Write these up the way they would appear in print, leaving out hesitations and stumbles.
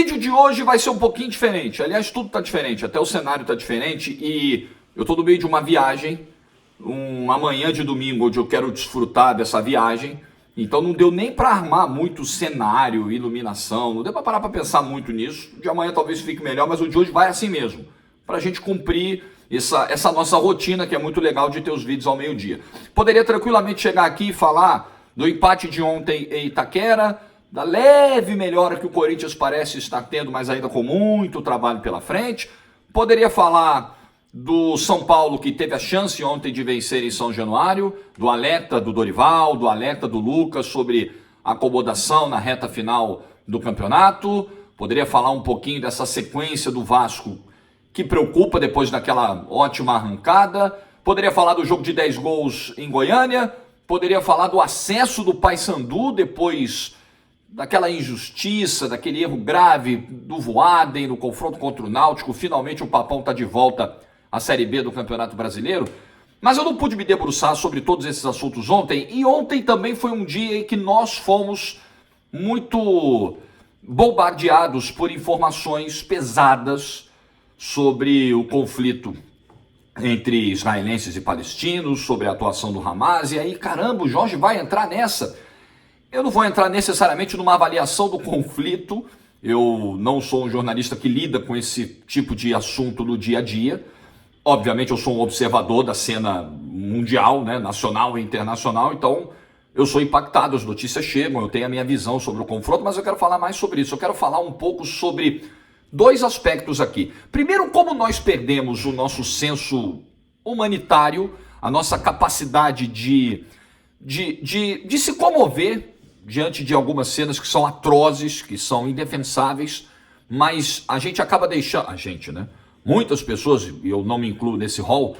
vídeo de hoje vai ser um pouquinho diferente. Aliás, tudo está diferente, até o cenário está diferente. E eu estou no meio de uma viagem, uma manhã de domingo, onde eu quero desfrutar dessa viagem. Então não deu nem para armar muito cenário, iluminação, não deu para parar para pensar muito nisso. O de amanhã talvez fique melhor, mas o de hoje vai assim mesmo, para a gente cumprir essa nossa rotina, que é muito legal de ter os vídeos ao meio-dia. Poderia tranquilamente chegar aqui e falar do empate de ontem em Itaquera, da leve melhora que o Corinthians parece estar tendo, mas ainda com muito trabalho pela frente. Poderia falar do São Paulo, que teve a chance ontem de vencer em São Januário, do alerta do Dorival, do alerta do Lucas sobre acomodação na reta final do campeonato. Poderia falar um pouquinho dessa sequência do Vasco, que preocupa depois daquela ótima arrancada. Poderia falar do jogo de 10 gols em Goiânia. Poderia falar do acesso do Paysandu depois daquela injustiça, daquele erro grave do Voaden no confronto contra o Náutico. Finalmente o Papão está de volta à Série B do Campeonato Brasileiro. Mas eu não pude me debruçar sobre todos esses assuntos ontem. E ontem também foi um dia em que nós fomos muito bombardeados por informações pesadas sobre o conflito entre israelenses e palestinos, sobre a atuação do Hamas. E aí, caramba, o Jorge vai entrar nessa. Eu não vou entrar necessariamente numa avaliação do conflito. Eu não sou um jornalista que lida com esse tipo de assunto no dia a dia. Obviamente eu sou um observador da cena mundial, né, nacional e internacional, então eu sou impactado, as notícias chegam, eu tenho a minha visão sobre o confronto, mas eu quero falar mais sobre isso. Eu quero falar um pouco sobre dois aspectos aqui. Primeiro, como nós perdemos o nosso senso humanitário, a nossa capacidade de se comover diante de algumas cenas que são atrozes, que são indefensáveis, mas a gente acaba deixando... A gente, né? Muitas pessoas, e eu não me incluo nesse rol,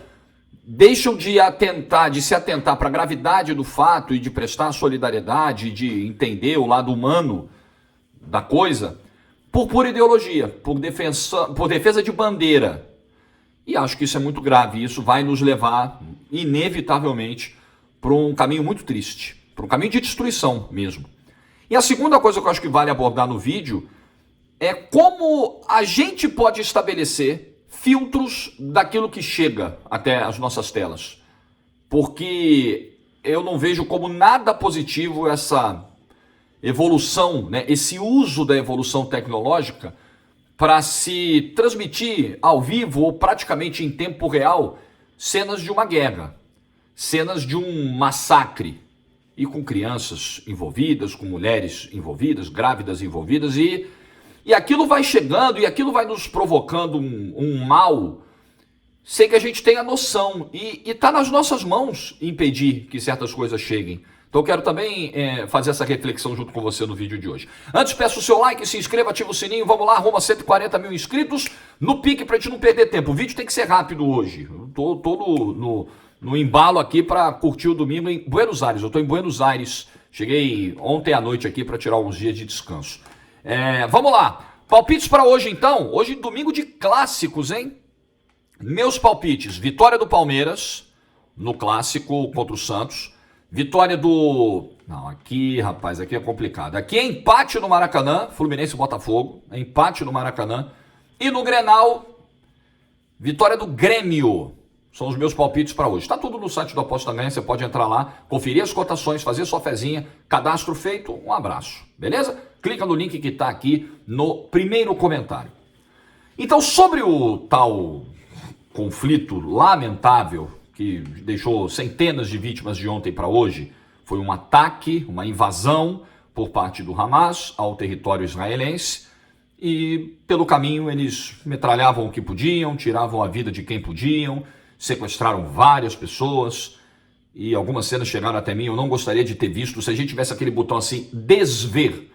deixam de se atentar para a gravidade do fato e de prestar solidariedade, de entender o lado humano da coisa, por pura ideologia, por defesa de bandeira. E acho que isso é muito grave, e isso vai nos levar, inevitavelmente, para um caminho muito triste, para um caminho de destruição mesmo. E a segunda coisa que eu acho que vale abordar no vídeo é como a gente pode estabelecer filtros daquilo que chega até as nossas telas. Porque eu não vejo como nada positivo essa evolução, né, esse uso da evolução tecnológica para se transmitir ao vivo ou praticamente em tempo real cenas de uma guerra, cenas de um massacre, e com crianças envolvidas, com mulheres envolvidas, grávidas envolvidas, e aquilo vai chegando, e aquilo vai nos provocando um mal, sem que a gente tenha noção. E está nas nossas mãos impedir que certas coisas cheguem. Então eu quero também fazer essa reflexão junto com você no vídeo de hoje. Antes, peço o seu like, se inscreva, ativa o sininho, vamos lá, rumo a 140 mil inscritos no pique para a gente não perder tempo. O vídeo tem que ser rápido hoje. Eu tô no embalo aqui para curtir o domingo em Buenos Aires. Eu estou em Buenos Aires, cheguei ontem à noite aqui para tirar uns dias de descanso. Vamos lá, palpites para hoje então. Hoje domingo de clássicos, hein? Meus palpites: vitória do Palmeiras no clássico contra o Santos, vitória do... Não, aqui, rapaz, aqui é complicado. Aqui é empate no Maracanã, Fluminense e Botafogo, é empate no Maracanã. E no Grenal, vitória do Grêmio. São os meus palpites para hoje. Está tudo no site do Aposta Ganha, você pode entrar lá, conferir as cotações, fazer sua fezinha, cadastro feito, um abraço, beleza? Clica no link que está aqui no primeiro comentário. Então, sobre o tal conflito lamentável que deixou centenas de vítimas de ontem para hoje, foi um ataque, uma invasão por parte do Hamas ao território israelense, e pelo caminho eles metralhavam o que podiam, tiravam a vida de quem podiam, sequestraram várias pessoas, e algumas cenas chegaram até mim, eu não gostaria de ter visto. Se a gente tivesse aquele botão assim, desver,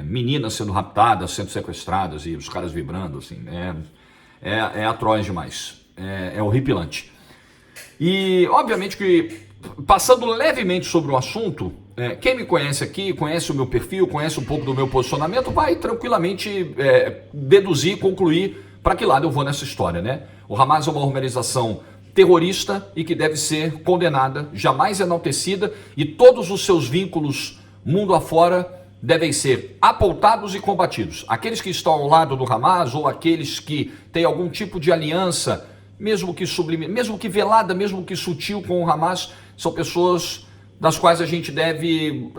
meninas sendo raptadas, sendo sequestradas, e os caras vibrando, assim, é atroz demais, é horripilante. E obviamente que, passando levemente sobre o assunto, quem me conhece aqui, conhece o meu perfil, conhece um pouco do meu posicionamento, vai tranquilamente deduzir, concluir para que lado eu vou nessa história, né? O Hamas é uma organização terrorista e que deve ser condenada, jamais enaltecida, e todos os seus vínculos mundo afora devem ser apontados e combatidos. Aqueles que estão ao lado do Hamas ou aqueles que têm algum tipo de aliança, mesmo que sublime, mesmo que velada, mesmo que sutil com o Hamas, são pessoas das quais a gente deve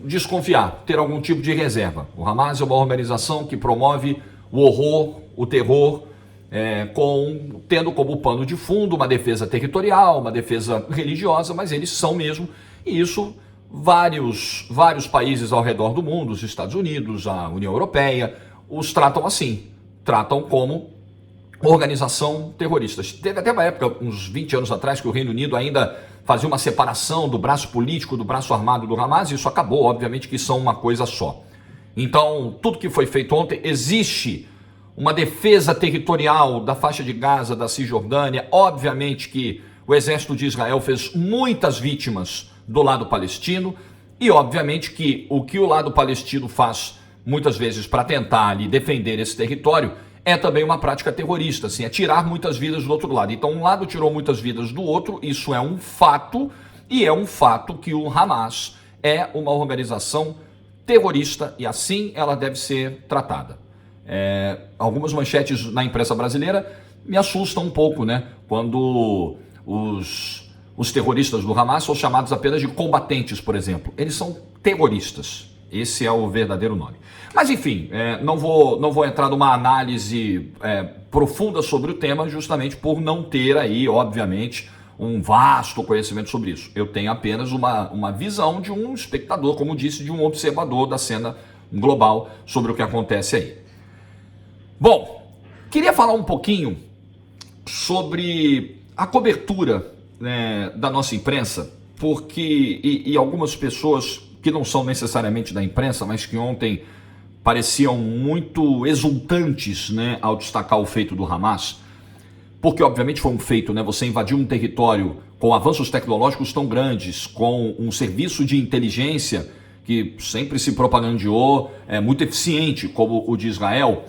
desconfiar, ter algum tipo de reserva. O Hamas é uma organização que promove o horror, o terror, tendo como pano de fundo uma defesa territorial, uma defesa religiosa, mas eles são mesmo, e isso vários países ao redor do mundo, os Estados Unidos, a União Europeia, os tratam assim, tratam como organização terrorista. Teve até uma época, uns 20 anos atrás, que o Reino Unido ainda fazia uma separação do braço político, do braço armado do Hamas, e isso acabou, obviamente que são uma coisa só. Então, tudo que foi feito ontem, existe uma defesa territorial da faixa de Gaza, da Cisjordânia. Obviamente que o exército de Israel fez muitas vítimas do lado palestino, e obviamente que o lado palestino faz muitas vezes para tentar ali defender esse território é também uma prática terrorista, assim, é tirar muitas vidas do outro lado. Então um lado tirou muitas vidas do outro, isso é um fato, e é um fato que o Hamas é uma organização terrorista e assim ela deve ser tratada. Algumas manchetes na imprensa brasileira me assustam um pouco, né? Quando os terroristas do Hamas são chamados apenas de combatentes, por exemplo. Eles são terroristas. Esse é o verdadeiro nome. Mas enfim, não vou entrar numa análise profunda sobre o tema, justamente por não ter aí, obviamente, um vasto conhecimento sobre isso. Eu tenho apenas uma visão de um espectador, como disse, de um observador da cena global sobre o que acontece aí. Bom, queria falar um pouquinho sobre a cobertura, né, da nossa imprensa, porque e algumas pessoas que não são necessariamente da imprensa, mas que ontem pareciam muito exultantes, né, ao destacar o feito do Hamas, porque obviamente foi um feito, né, você invadiu um território com avanços tecnológicos tão grandes, com um serviço de inteligência que sempre se propagandeou, muito eficiente, como o de Israel.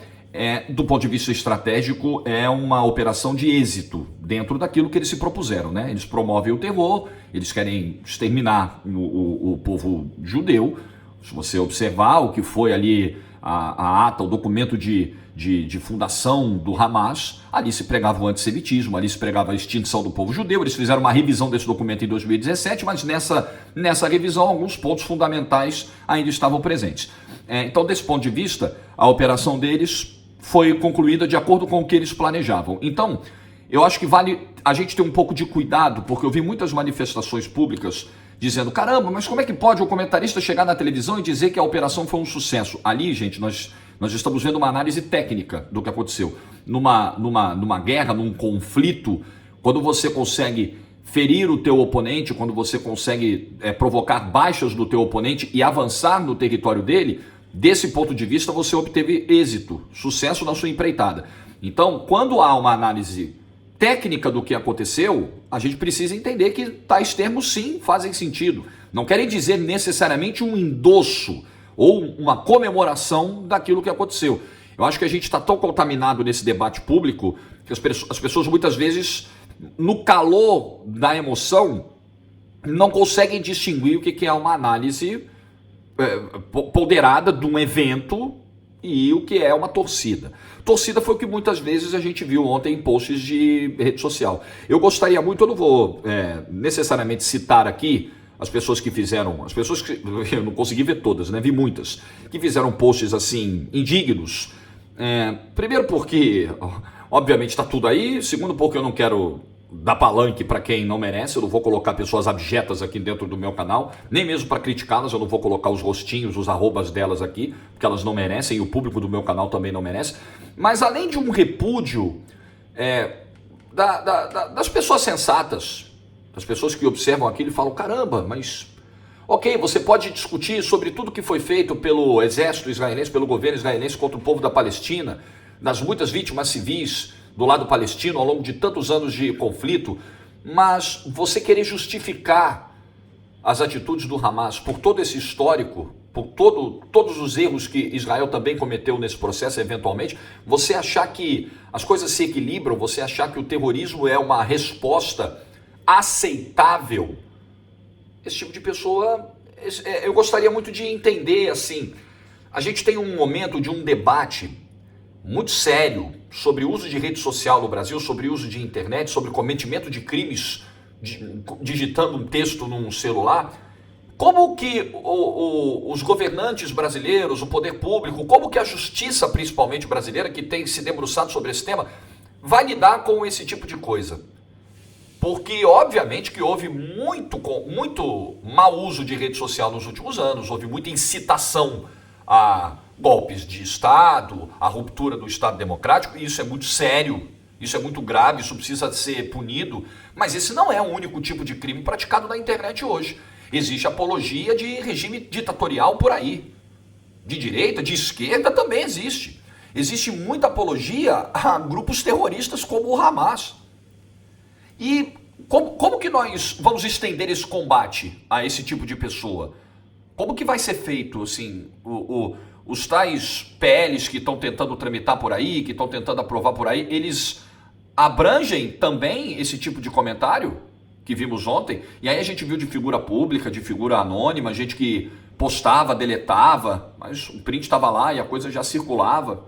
Do ponto de vista estratégico, é uma operação de êxito dentro daquilo que eles se propuseram, né? Eles promovem o terror, eles querem exterminar o povo judeu. Se você observar o que foi ali a ata, o documento de fundação do Hamas, ali se pregava o antissemitismo, ali se pregava a extinção do povo judeu. Eles fizeram uma revisão desse documento em 2017, mas nessa revisão alguns pontos fundamentais ainda estavam presentes. Então, desse ponto de vista, a operação deles foi concluída de acordo com o que eles planejavam. Então, eu acho que vale a gente ter um pouco de cuidado, porque eu vi muitas manifestações públicas dizendo, caramba, mas como é que pode o comentarista chegar na televisão e dizer que a operação foi um sucesso? Ali, gente, nós estamos vendo uma análise técnica do que aconteceu. Numa guerra, num conflito, quando você consegue ferir o teu oponente, quando você consegue provocar baixas do teu oponente e avançar no território dele, desse ponto de vista você obteve êxito, sucesso na sua empreitada. Então, quando há uma análise técnica do que aconteceu, a gente precisa entender que tais termos sim fazem sentido. Não querem dizer necessariamente um endosso ou uma comemoração daquilo que aconteceu. Eu acho que a gente está tão contaminado nesse debate público que as pessoas muitas vezes, no calor da emoção, não conseguem distinguir o que é uma análise ponderada de um evento e o que é uma torcida. Torcida foi o que muitas vezes a gente viu ontem em posts de rede social. Eu gostaria muito, eu não vou necessariamente citar aqui as pessoas que eu não consegui ver todas, né? Vi muitas, que fizeram posts assim, indignos. Primeiro porque, obviamente, está tudo aí. Segundo porque eu não quero dar palanque para quem não merece. Eu não vou colocar pessoas abjetas aqui dentro do meu canal, nem mesmo para criticá-las. Eu não vou colocar os rostinhos, os arrobas delas aqui, porque elas não merecem e o público do meu canal também não merece. Mas além de um repúdio das pessoas sensatas, das pessoas que observam aquilo e falam, caramba, mas ok, você pode discutir sobre tudo que foi feito pelo exército israelense, pelo governo israelense contra o povo da Palestina, das muitas vítimas civis do lado palestino ao longo de tantos anos de conflito, mas você querer justificar as atitudes do Hamas por todo esse histórico, por todos os erros que Israel também cometeu nesse processo eventualmente, você achar que as coisas se equilibram, você achar que o terrorismo é uma resposta aceitável, esse tipo de pessoa eu gostaria muito de entender, assim, a gente tem um momento de um debate muito sério sobre o uso de rede social no Brasil, sobre o uso de internet, sobre o cometimento de crimes digitando um texto num celular. Como que os governantes brasileiros, o poder público, como que a justiça, principalmente brasileira, que tem se debruçado sobre esse tema, vai lidar com esse tipo de coisa? Porque, obviamente, que houve muito mau uso de rede social nos últimos anos, houve muita incitação a golpes de Estado, a ruptura do Estado democrático, e isso é muito sério, isso é muito grave, isso precisa ser punido, mas esse não é o único tipo de crime praticado na internet hoje. Existe apologia de regime ditatorial por aí, de direita, de esquerda também existe. Existe muita apologia a grupos terroristas como o Hamas. E como que nós vamos estender esse combate a esse tipo de pessoa? Como que vai ser feito, assim, os tais PLs que estão tentando tramitar por aí, que estão tentando aprovar por aí, eles abrangem também esse tipo de comentário que vimos ontem? E aí a gente viu de figura pública, de figura anônima, gente que postava, deletava, mas o print estava lá e a coisa já circulava.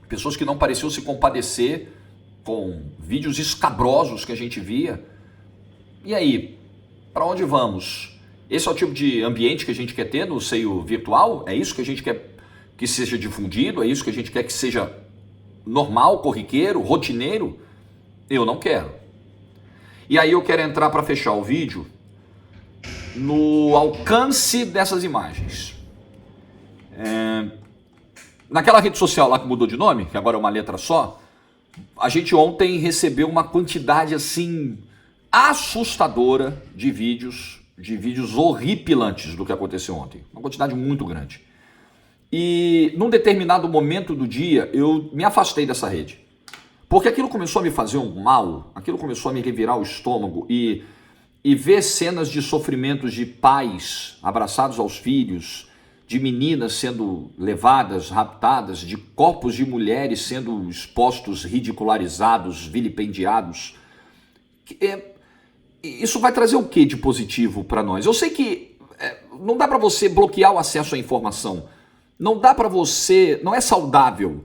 Pessoas que não pareciam se compadecer com vídeos escabrosos que a gente via. E aí, para onde vamos? Esse é o tipo de ambiente que a gente quer ter no seio virtual? É isso que a gente quer que seja difundido? É isso que a gente quer que seja normal, corriqueiro, rotineiro? Eu não quero. E aí eu quero entrar para fechar o vídeo no alcance dessas imagens. Naquela rede social lá que mudou de nome, que agora é uma letra só, a gente ontem recebeu uma quantidade assim assustadora de vídeos horripilantes do que aconteceu ontem. Uma quantidade muito grande. E num determinado momento do dia eu me afastei dessa rede. Porque aquilo começou a me fazer um mal, aquilo começou a me revirar o estômago e ver cenas de sofrimentos de pais abraçados aos filhos, de meninas sendo levadas, raptadas, de corpos de mulheres sendo expostos, ridicularizados, vilipendiados. Isso vai trazer o que de positivo para nós? Eu sei que não dá para você bloquear o acesso à informação. Não dá para você, não é saudável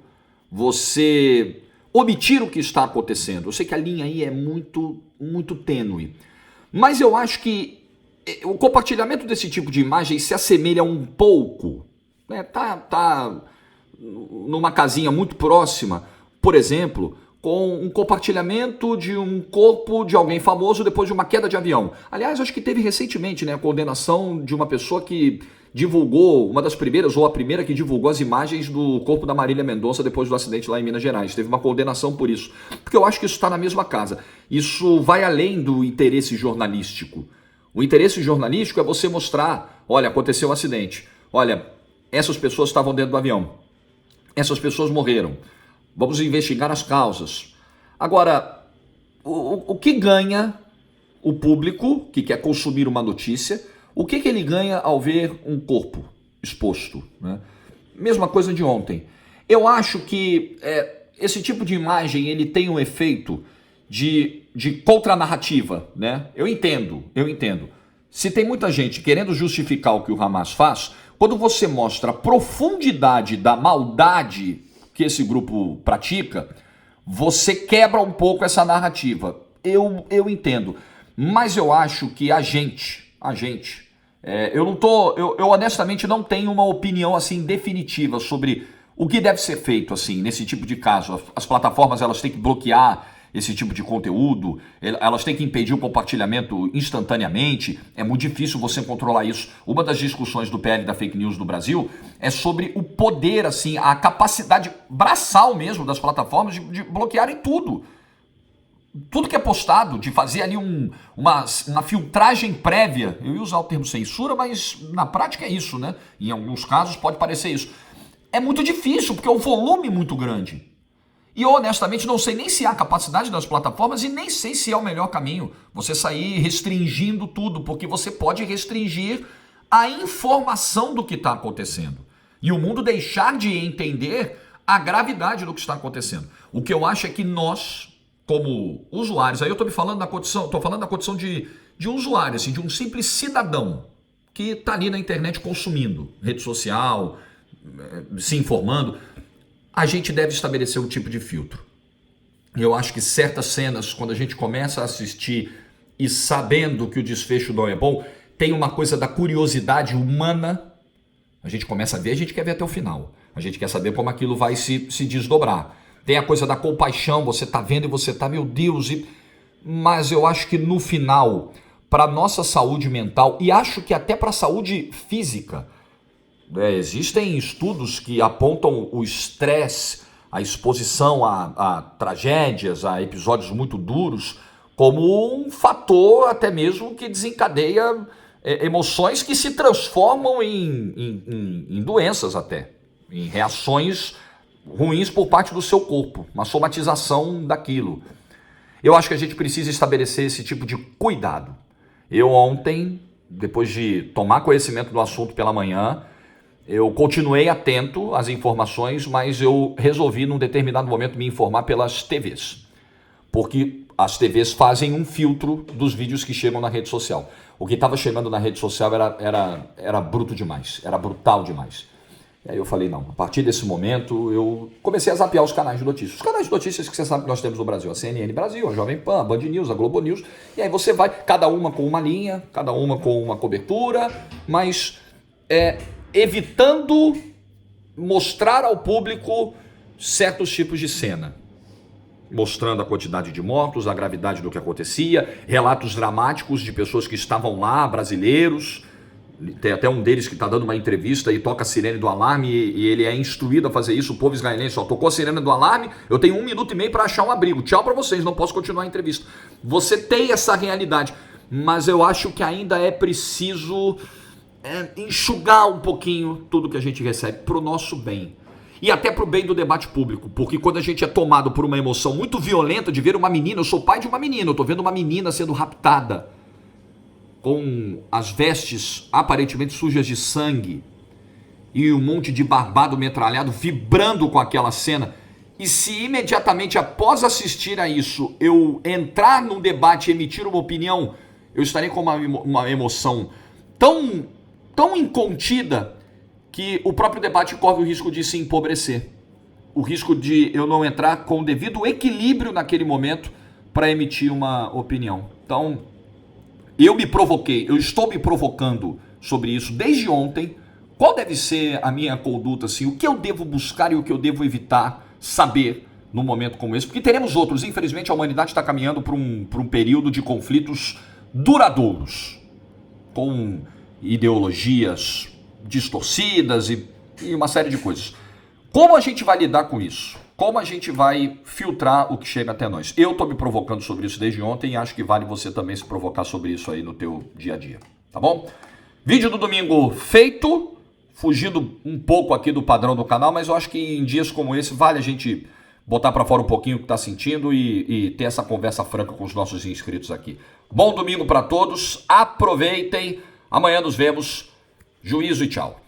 você omitir o que está acontecendo. Eu sei que a linha aí é muito, muito tênue. Mas eu acho que o compartilhamento desse tipo de imagem se assemelha um pouco, né? Tá numa casinha muito próxima, por exemplo, com um compartilhamento de um corpo de alguém famoso depois de uma queda de avião. Aliás, acho que teve recentemente, né, a condenação de uma pessoa que divulgou, uma das primeiras, ou a primeira que divulgou as imagens do corpo da Marília Mendonça depois do acidente lá em Minas Gerais. Teve uma condenação por isso. Porque eu acho que isso está na mesma casa. Isso vai além do interesse jornalístico. O interesse jornalístico é você mostrar, olha, aconteceu um acidente. Olha, essas pessoas estavam dentro do avião. Essas pessoas morreram. Vamos investigar as causas. Agora, o que ganha o público que quer consumir uma notícia? O que ele ganha ao ver um corpo exposto, né? Mesma coisa de ontem. Eu acho que esse tipo de imagem ele tem um efeito de contranarrativa, né? Eu entendo. Se tem muita gente querendo justificar o que o Hamas faz, quando você mostra a profundidade da maldade que esse grupo pratica, você quebra um pouco essa narrativa. Eu entendo. Mas eu acho que a gente, eu honestamente não tenho uma opinião assim definitiva sobre o que deve ser feito assim nesse tipo de caso. As plataformas elas têm que bloquear esse tipo de conteúdo, elas têm que impedir o compartilhamento instantaneamente. É muito difícil você controlar isso. Uma das discussões do PL da fake news no Brasil é sobre o poder, assim, a capacidade braçal mesmo das plataformas de bloquearem tudo. Tudo que é postado, de fazer ali uma filtragem prévia. Eu ia usar o termo censura, mas na prática é isso, né? Em alguns casos pode parecer isso. É muito difícil, porque é um volume muito grande. E eu honestamente não sei nem se há capacidade das plataformas e nem sei se é o melhor caminho você sair restringindo tudo, porque você pode restringir a informação do que está acontecendo. E o mundo deixar de entender a gravidade do que está acontecendo. O que eu acho é que nós, como usuários, aí eu estou falando da condição de usuário, assim, de um simples cidadão que está ali na internet consumindo, rede social, se informando. A gente deve estabelecer um tipo de filtro. Eu acho que certas cenas, quando a gente começa a assistir e sabendo que o desfecho não é bom, tem uma coisa da curiosidade humana. A gente começa a ver, a gente quer ver até o final. A gente quer saber como aquilo vai se desdobrar. Tem a coisa da compaixão, você está vendo e você está, meu Deus. Mas eu acho que no final, para a nossa saúde mental, e acho que até para a saúde física, existem estudos que apontam o estresse, a exposição a tragédias, a episódios muito duros, como um fator até mesmo que desencadeia emoções que se transformam em doenças até, em reações ruins por parte do seu corpo, uma somatização daquilo. Eu acho que a gente precisa estabelecer esse tipo de cuidado. Eu ontem, depois de tomar conhecimento do assunto pela manhã, eu continuei atento às informações, mas eu resolvi num determinado momento me informar pelas TVs, porque as TVs fazem um filtro dos vídeos que chegam na rede social. O que estava chegando na rede social era bruto demais, era brutal demais. E aí eu falei, não, a partir desse momento eu comecei a zapear os canais de notícias. Os canais de notícias que você sabe que nós temos no Brasil, a CNN Brasil, a Jovem Pan, a Band News, a Globo News, e aí você vai, cada uma com uma linha, cada uma com uma cobertura, mas evitando mostrar ao público certos tipos de cena. Mostrando a quantidade de mortos, a gravidade do que acontecia, relatos dramáticos de pessoas que estavam lá, brasileiros. Tem até um deles que está dando uma entrevista e toca a sirene do alarme e ele é instruído a fazer isso. O povo israelense, tocou a sirene do alarme, eu tenho 1 minuto e meio para achar um abrigo. Tchau para vocês, não posso continuar a entrevista. Você tem essa realidade, mas eu acho que ainda é preciso enxugar um pouquinho tudo que a gente recebe para o nosso bem. E até para o bem do debate público, porque quando a gente é tomado por uma emoção muito violenta de ver uma menina, eu sou pai de uma menina, eu estou vendo uma menina sendo raptada, com as vestes aparentemente sujas de sangue, e um monte de barbado metralhado vibrando com aquela cena, e se imediatamente após assistir a isso, eu entrar num debate e emitir uma opinião, eu estarei com uma emoção tão incontida, que o próprio debate corre o risco de se empobrecer. O risco de eu não entrar com o devido equilíbrio naquele momento para emitir uma opinião. Então, eu estou me provocando sobre isso desde ontem. Qual deve ser a minha conduta, assim, o que eu devo buscar e o que eu devo evitar saber num momento como esse? Porque teremos outros. Infelizmente, a humanidade está caminhando para um período de conflitos duradouros, com ideologias distorcidas e uma série de coisas. Como a gente vai lidar com isso? Como a gente vai filtrar o que chega até nós? Eu estou me provocando sobre isso desde ontem e acho que vale você também se provocar sobre isso aí no teu dia a dia, tá bom? Vídeo do domingo feito, fugindo um pouco aqui do padrão do canal, mas eu acho que em dias como esse vale a gente botar para fora um pouquinho o que está sentindo e ter essa conversa franca com os nossos inscritos aqui. Bom domingo para todos, aproveitem, amanhã nos vemos. Juízo e tchau.